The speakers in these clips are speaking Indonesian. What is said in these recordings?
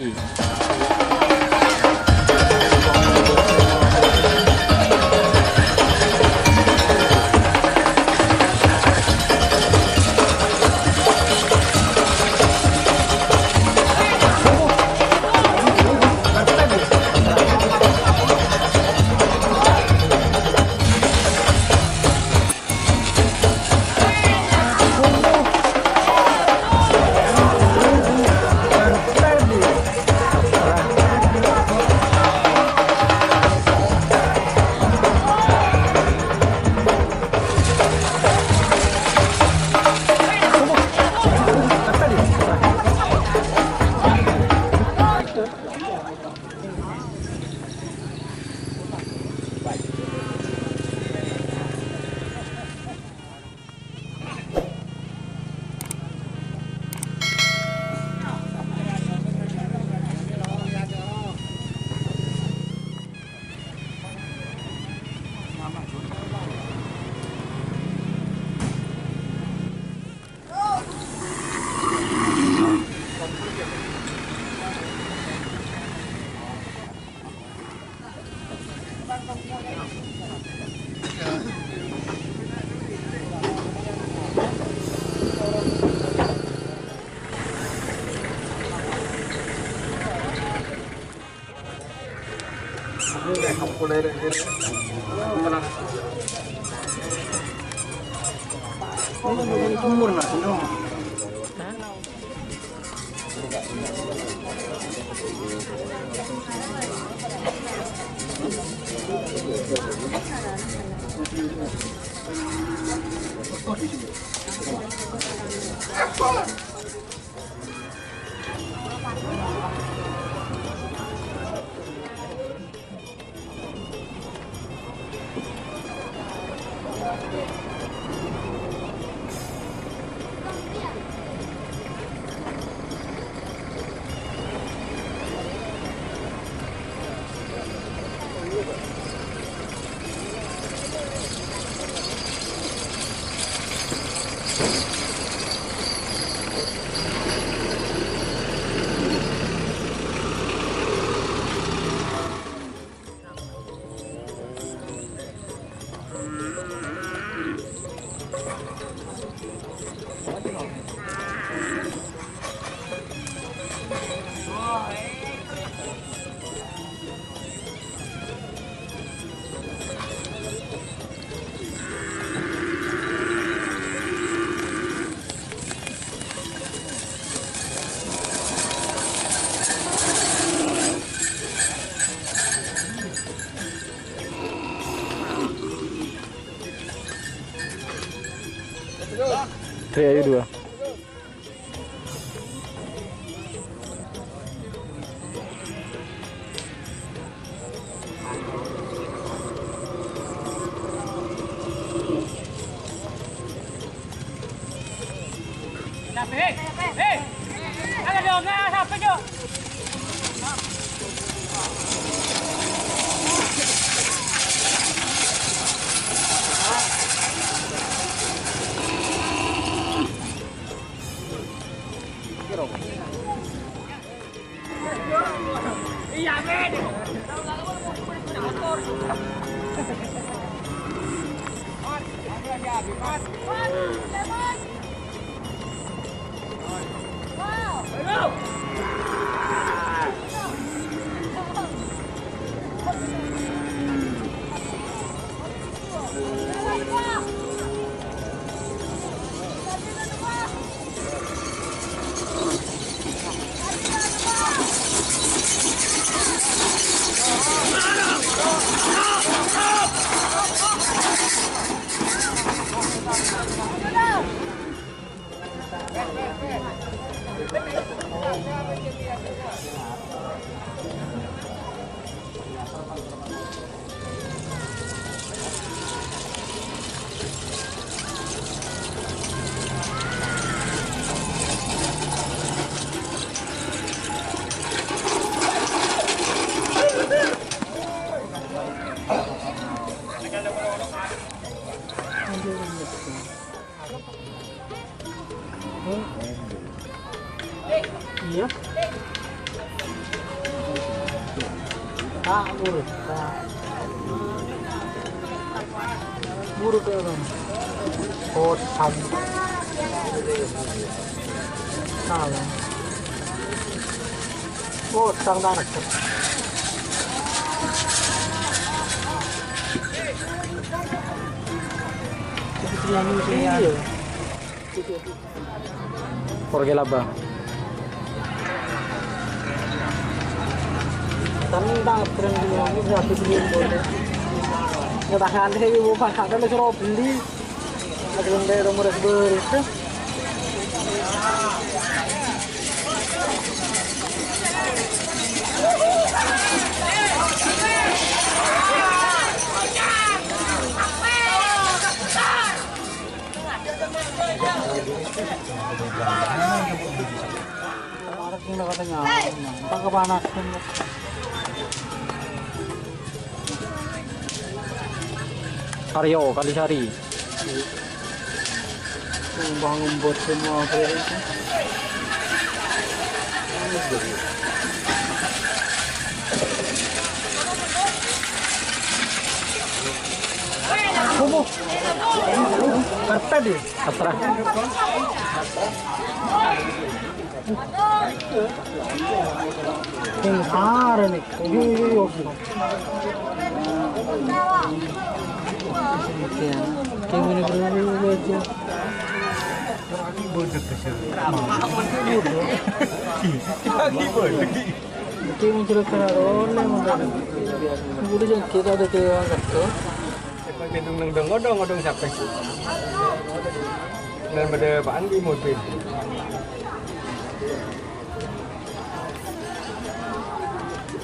Bali. Ayo dua. Ada dong, apa Jo? Iya, men. Buruk ya kan. Oh, salah. Oh, sang danak. Iya. Porque laba. Tapi tak keren dia ini berapa beli boleh. Nggak tahan deh ibu pak ada lagi suruh beli. Lagi beli rumah itu. Kemarin kita katanya, tak kepanasan. Aryo Kalisari. Bangun buat semua kayak itu. Kubu. Karpet deh. Astra. Yang hari nih. Kayak mana berlalu aja. Kayak menceritakan orang udah jangan kita ada cewek gitu. Pintung nang odong siapa sih? Dan pada Pak Andi mobil.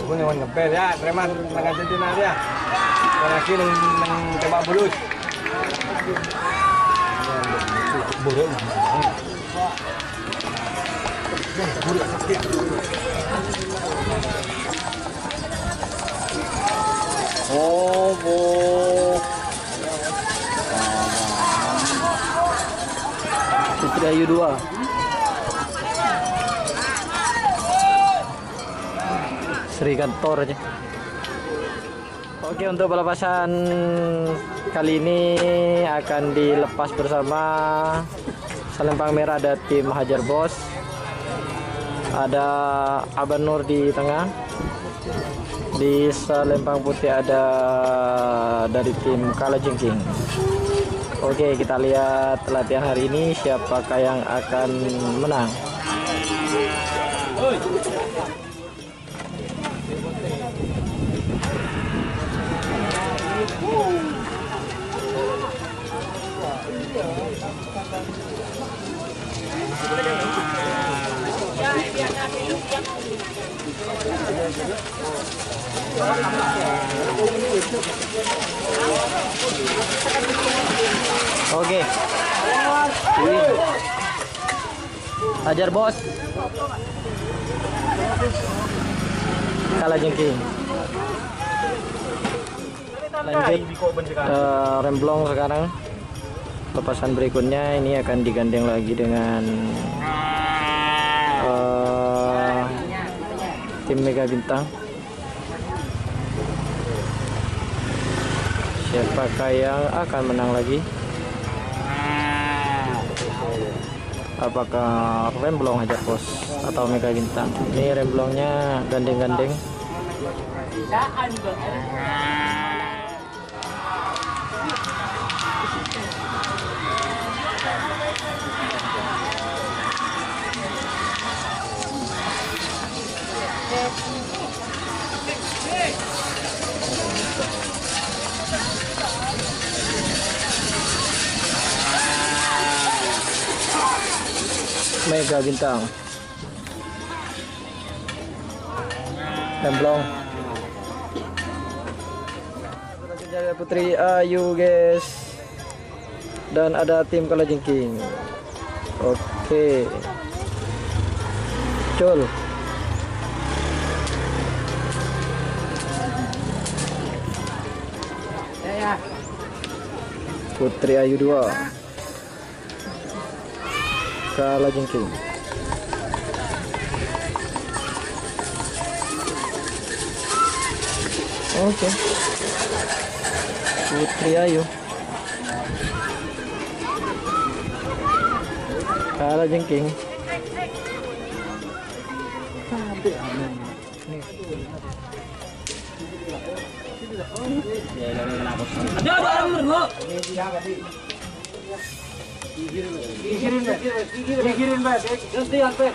Aku nyawan ngepel ya, preman nang Argentina ya. Lagi nang tembak bulus. Buruk. Oh, bu. Putri Ayu 2. Sri Kantor aja. Oke, untuk pelepasan kali ini akan dilepas bersama Selempang Merah ada tim Hajar Bos, ada Aban Nur di tengah, di Selempang Putih ada dari tim Kalajengking. Oke, kita lihat latihan hari ini siapakah yang akan menang. Oke. Hajar Bos. Kalajengking. Lanjut Remblong sekarang. Lepasan berikutnya ini akan digandeng lagi dengan tim Mega Bintang. Siapakah yang akan menang lagi? Apakah Remblong Hajar Bos atau Mega Bintang? Ini Remblongnya gandeng-gandeng. Mega Bintang, Remblong, Putri Ayu guys, dan ada tim Kalajengking. Oke, Cul. Putri Ayu 2, Kalajengking. Oke. Putri Ayu. Kalah jengking. Gigirin, Mbak. Ganti,